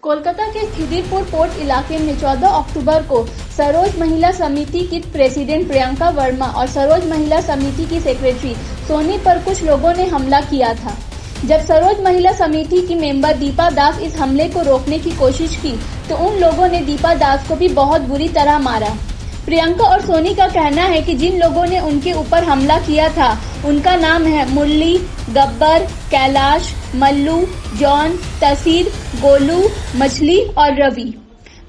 कोलकाता के खिदिरपुर पोर्ट इलाके में 14 अक्टूबर को सरोज महिला समिति की प्रेसिडेंट प्रियंका वर्मा और सरोज महिला समिति की सेक्रेटरी सोनी पर कुछ लोगों ने हमला किया था। जब सरोज महिला समिति की मेंबर दीपा दास इस हमले को रोकने की कोशिश की तो उन लोगों ने दीपा दास को भी बहुत बुरी तरह मारा। प्रियंका और सोनी का कहना है कि जिन लोगों ने उनके ऊपर हमला किया था उनका नाम है मुरली, गब्बर, कैलाश, मल्लू, जॉन, तसीर, गोलू, मछली और रवि।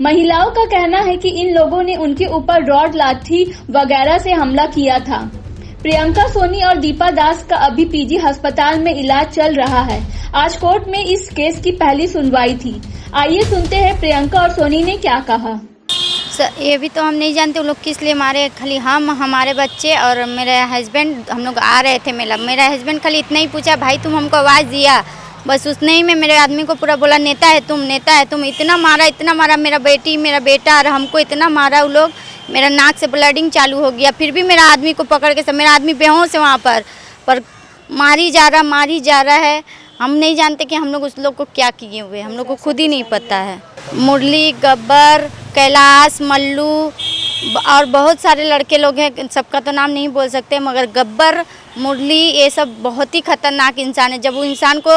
महिलाओं का कहना है कि इन लोगों ने उनके ऊपर रॉड, लाठी वगैरह से हमला किया था। प्रियंका, सोनी और दीपा दास का अभी पीजी अस्पताल में इलाज चल रहा है। आज कोर्ट में इस केस की पहली सुनवाई थी। आइए सुनते हैं प्रियंका और सोनी ने क्या कहा। ये भी तो हम नहीं जानते वो लोग किस लिए मारे। खाली हम, हमारे बच्चे और मेरे हस्बैंड, हम लोग आ रहे थे मेला। मेरा हस्बैंड खाली इतना ही पूछा, भाई तुम हमको आवाज़ दिया, बस उतने ही में मेरे आदमी को पूरा बोला नेता है तुम, नेता है तुम। इतना मारा मेरा बेटी, मेरा बेटा और हमको इतना मारा वो लोग। मेरा नाक से ब्लडिंग चालू हो गया। फिर भी मेरा आदमी को पकड़ के सब, मेरा आदमी बेहोश है वहाँ पर मारी जा रहा है। हम नहीं जानते कि हम लोग उस लोग को क्या किए हुए, हम लोग को खुद ही नहीं पता है। मुरली, गब्बर, कैलाश, मल्लू और बहुत सारे लड़के लोग हैं, सबका तो नाम नहीं बोल सकते, मगर गब्बर, मुरली ये सब बहुत ही खतरनाक इंसान है। जब वो इंसान को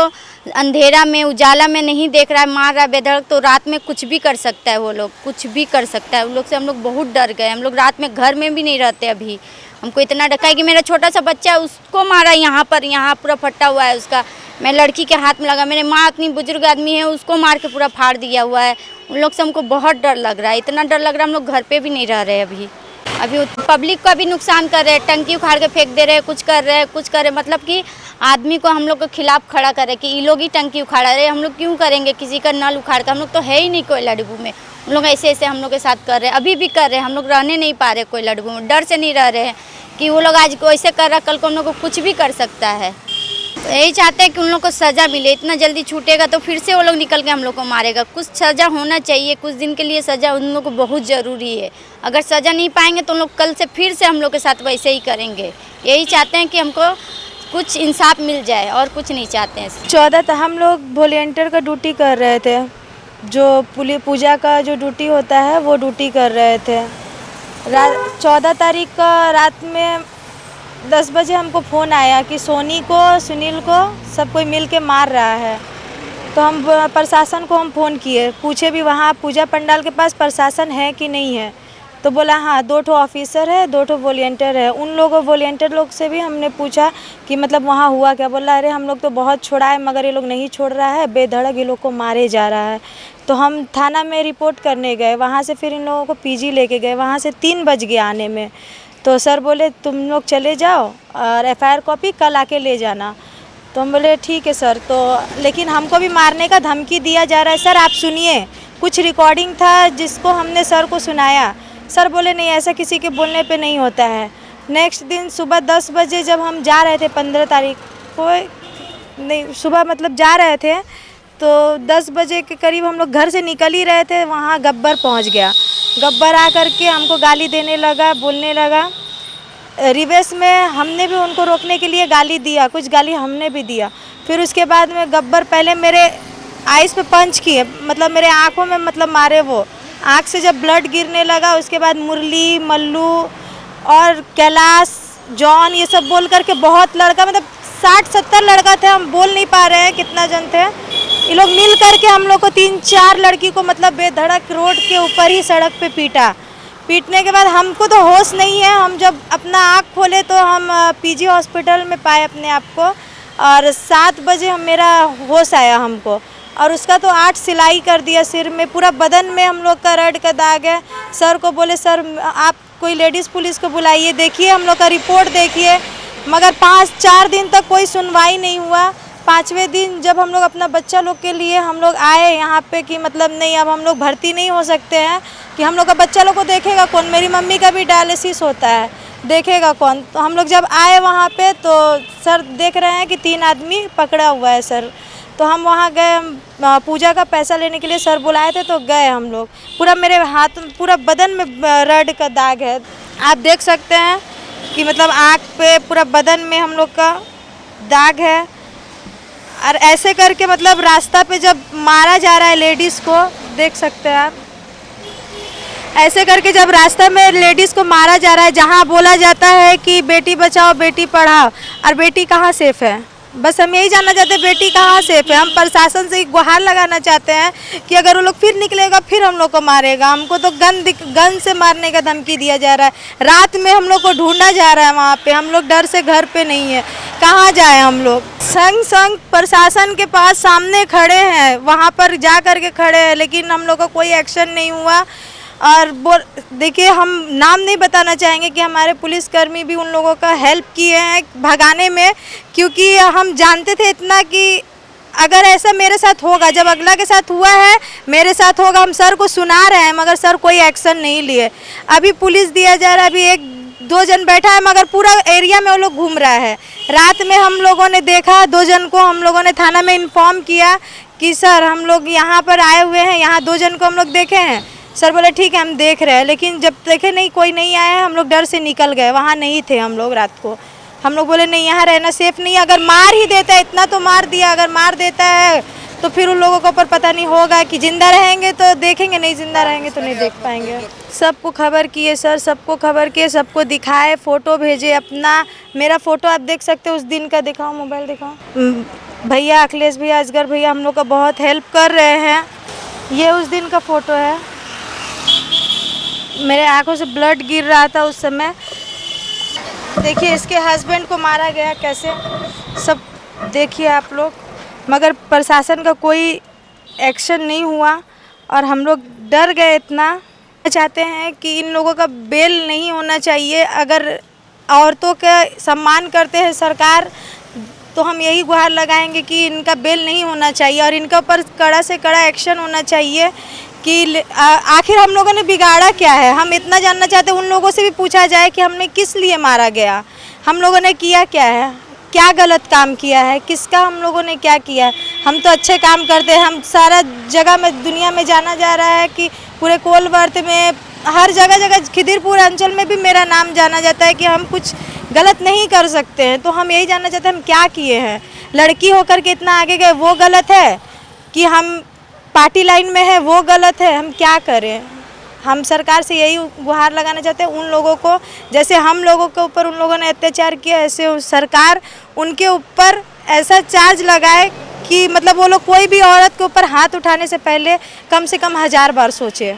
अंधेरा में, उजाला में नहीं देख रहा है, मार रहा है बेधड़क, तो रात में कुछ भी कर सकता है। वो लोग कुछ भी कर सकता है। उन लोग से हम लोग बहुत डर गए। हम लोग रात में घर में भी नहीं रहते। अभी हमको इतना डर है कि मेरा छोटा सा बच्चा है, उसको मारा यहाँ पूरा फटा हुआ है उसका। मैं लड़की के हाथ में लगा, मेरे माँ इतनी बुजुर्ग आदमी है, उसको मार के पूरा फाड़ दिया हुआ है। उन लोग से हमको बहुत डर लग रहा है, इतना डर लग रहा है हम लोग घर पे भी नहीं रह रहे। अभी पब्लिक का भी नुकसान कर रहे हैं, टंकी उखाड़ के फेंक दे रहे हैं, कुछ कर रहे हैं। मतलब कि आदमी को हम लोग के खिलाफ खड़ा करे कि ये लोग ही टंकी उखाड़ा रहे, हम लोग क्यों करेंगे किसी का नल उखाड़ कर। हम लोग तो है ही नहीं कोयला डिब्बू में। उन लोग ऐसे हम लोग के साथ कर रहे हैं, अभी भी कर रहे हैं। हम लोग रहने नहीं पा रहे कोयला डिब्बू में, डर से नहीं रह रहे हैं कि वो लोग आज को ऐसे कर रहा, कल को हम लोग को कुछ भी कर सकता है। तो यही चाहते हैं कि उन लोग को सज़ा मिले। इतना जल्दी छूटेगा तो फिर से वो लोग निकल के हम लोग को मारेगा। कुछ सज़ा होना चाहिए, कुछ दिन के लिए सज़ा उन लोग को बहुत ज़रूरी है। अगर सज़ा नहीं पाएंगे तो उन लोग कल से फिर से हम लोग के साथ वैसे ही करेंगे। यही चाहते हैं कि हमको कुछ इंसाफ मिल जाए और कुछ नहीं चाहते हैं। 14 तो हम लोग वॉलेंटियर का ड्यूटी कर रहे थे, जो पूजा का जो ड्यूटी होता है वो ड्यूटी कर रहे थे। 14 तारीख का रात में 10 बजे हमको फ़ोन आया कि सोनी को, सुनील को सब कोई मिल के मार रहा है। तो हम प्रशासन को हम फ़ोन किए, पूछे भी वहाँ पूजा पंडाल के पास प्रशासन है कि नहीं है। तो बोला हाँ 2 ठो ऑफिसर है, 2 ठो वॉलेंटियर है। उन लोगों वॉलेंटियर लोग से भी हमने पूछा कि मतलब वहाँ हुआ क्या। बोला अरे हम लोग तो बहुत छोड़ा है मगर ये लोग नहीं छोड़ रहा है, बेधड़क ये लोग को मारे जा रहा है। तो हम थाना में रिपोर्ट करने गए, वहाँ से फिर इन लोगों को पीजी लेके गए। वहाँ से 3 बज गया आने में। तो सर बोले तुम लोग चले जाओ और FIR कॉपी कल आके ले जाना। तो हम बोले ठीक है सर। तो लेकिन हमको भी मारने का धमकी दिया जा रहा है। सर आप सुनिए, कुछ रिकॉर्डिंग था जिसको हमने सर को सुनाया। सर बोले नहीं ऐसा किसी के बोलने पे नहीं होता है। नेक्स्ट दिन सुबह 10 बजे जब हम जा रहे थे, 15 तारीख को नहीं सुबह मतलब जा रहे थे, तो 10 बजे के करीब हम लोग घर से निकल ही रहे थे, वहाँ गब्बर पहुँच गया। गब्बर आ करके हमको गाली देने लगा, बोलने लगा। रिवर्स में हमने भी उनको रोकने के लिए गाली दिया, कुछ गाली हमने भी दिया। फिर उसके बाद में गब्बर पहले मेरे आइज़ पे पंच किए, मतलब मेरे आँखों में मतलब मारे। वो आँख से जब ब्लड गिरने लगा उसके बाद मुरली, मल्लू और कैलाश, जॉन ये सब बोल करके बहुत लड़का, मतलब 60-70 लड़का थे, हम बोल नहीं पा रहे हैं कितना जन थे। ये लोग मिल करके हम लोग को 3-4 लड़की को मतलब बेधड़क रोड के ऊपर ही सड़क पे पीटा। पीटने के बाद हमको तो होश नहीं है। हम जब अपना आँख खोले तो हम पीजी हॉस्पिटल में पाए अपने आप को, और 7 बजे हम मेरा होश आया हमको। और उसका तो 8 सिलाई कर दिया सिर में, पूरा बदन में हम लोग का रड का दाग है। सर को बोले सर आप कोई लेडीज़ पुलिस को बुलाइए, देखिए हम लोग का रिपोर्ट देखिए। मगर 5-4 दिन तक कोई सुनवाई नहीं हुआ। 5वें दिन जब हम लोग अपना बच्चा लोग के लिए हम लोग आए यहाँ पे कि मतलब नहीं अब हम लोग भर्ती नहीं हो सकते हैं, कि हम लोग का बच्चा लोग को देखेगा कौन। मेरी मम्मी का भी डायलिसिस होता है, देखेगा कौन। तो हम लोग जब आए वहाँ पे तो सर देख रहे हैं कि 3 आदमी पकड़ा हुआ है सर। तो हम वहाँ गए, पूजा का पैसा लेने के लिए सर बुलाए थे तो गए हम लोग। पूरा मेरे हाथ पूरा बदन में रड का दाग है, आप देख सकते हैं कि मतलब आँख पे पूरा बदन में हम लोग का दाग है। और ऐसे करके मतलब रास्ता पे जब मारा जा रहा है लेडीज़ को, देख सकते हैं आप, ऐसे करके जब रास्ते में लेडीज़ को मारा जा रहा है, जहाँ बोला जाता है कि बेटी बचाओ बेटी पढ़ाओ, और बेटी कहाँ सेफ़ है। बस हम यही जानना चाहते हैं बेटी कहाँ सेफ़ है। हम प्रशासन से एक गुहार लगाना चाहते हैं कि अगर वो लोग फिर निकलेगा फिर हम लोग को मारेगा। हमको तो गन से मारने का धमकी दिया जा रहा है। रात में हम लोग को ढूंढा जा रहा है वहाँ पे। हम लोग डर से घर पे नहीं है, कहाँ जाए हम लोग। संग प्रशासन के पास सामने खड़े हैं, वहाँ पर जा कर के खड़े हैं, लेकिन हम लोग का कोई एक्शन नहीं हुआ। और वो देखिए, हम नाम नहीं बताना चाहेंगे कि हमारे पुलिसकर्मी भी उन लोगों का हेल्प किए हैं भगाने में, क्योंकि हम जानते थे इतना कि अगर ऐसा मेरे साथ होगा, जब अगला के साथ हुआ है मेरे साथ होगा। हम सर को सुना रहे हैं मगर सर कोई एक्शन नहीं लिए। अभी पुलिस दिया जा रहा है, अभी 1-2 जन बैठा है मगर पूरा एरिया में वो लोग घूम रहा है। रात में हम लोगों ने देखा 2 जन को, हम लोगों ने थाना में इन्फॉर्म किया कि सर हम लोग यहाँ पर आए हुए हैं, यहाँ 2 जन को हम लोग देखे हैं। सर बोले ठीक है हम देख रहे हैं, लेकिन जब देखे नहीं कोई नहीं आया है, हम लोग डर से निकल गए। वहाँ नहीं थे हम लोग रात को। हम लोग बोले नहीं, यहाँ रहना सेफ़ नहीं है। अगर मार ही देता है, इतना तो मार दिया, अगर मार देता है तो फिर उन लोगों के ऊपर पता नहीं होगा कि ज़िंदा रहेंगे तो देखेंगे, नहीं ज़िंदा रहेंगे तो नहीं देख पाएंगे। सबको खबर किए सर, सबको खबर किए, सबको दिखाए, फ़ोटो भेजे अपना। मेरा फ़ोटो आप देख सकते हो, उस दिन का दिखाओ, मोबाइल दिखाओ। भैया अखिलेश भैया, असगर भैया हम लोग का बहुत हेल्प कर रहे हैं। ये उस दिन का फ़ोटो है, मेरे आंखों से ब्लड गिर रहा था उस समय। देखिए इसके हस्बैंड को मारा गया कैसे, सब देखिए आप लोग। मगर प्रशासन का कोई एक्शन नहीं हुआ और हम लोग डर गए इतना। चाहते हैं कि इन लोगों का बेल नहीं होना चाहिए। अगर औरतों का सम्मान करते हैं सरकार, तो हम यही गुहार लगाएंगे कि इनका बेल नहीं होना चाहिए और इनके ऊपर कड़ा से कड़ा एक्शन होना चाहिए कि आखिर हम लोगों ने बिगाड़ा क्या है। हम इतना जानना चाहते हैं, उन लोगों से भी पूछा जाए कि हमने किस लिए मारा गया, हम लोगों ने किया क्या है, क्या गलत काम किया है, किसका हम लोगों ने क्या किया है। हम तो अच्छे काम करते हैं, हम सारा जगह में दुनिया में जाना जा रहा है कि पूरे कोलवर्थ में हर जगह खिदिरपुर अंचल में भी मेरा नाम जाना जाता है कि हम कुछ गलत नहीं कर सकते हैं। तो हम यही जानना चाहते हैं हम क्या किए हैं। लड़की होकर के इतना आगे गए वो गलत है, कि हम पार्टी लाइन में है वो गलत है, हम क्या करें। हम सरकार से यही गुहार लगाना चाहते हैं उन लोगों को, जैसे हम लोगों के ऊपर उन लोगों ने अत्याचार किया, ऐसे सरकार उनके ऊपर ऐसा चार्ज लगाए कि मतलब वो लोग कोई भी औरत के ऊपर हाथ उठाने से पहले कम से कम 1000 बार सोचे।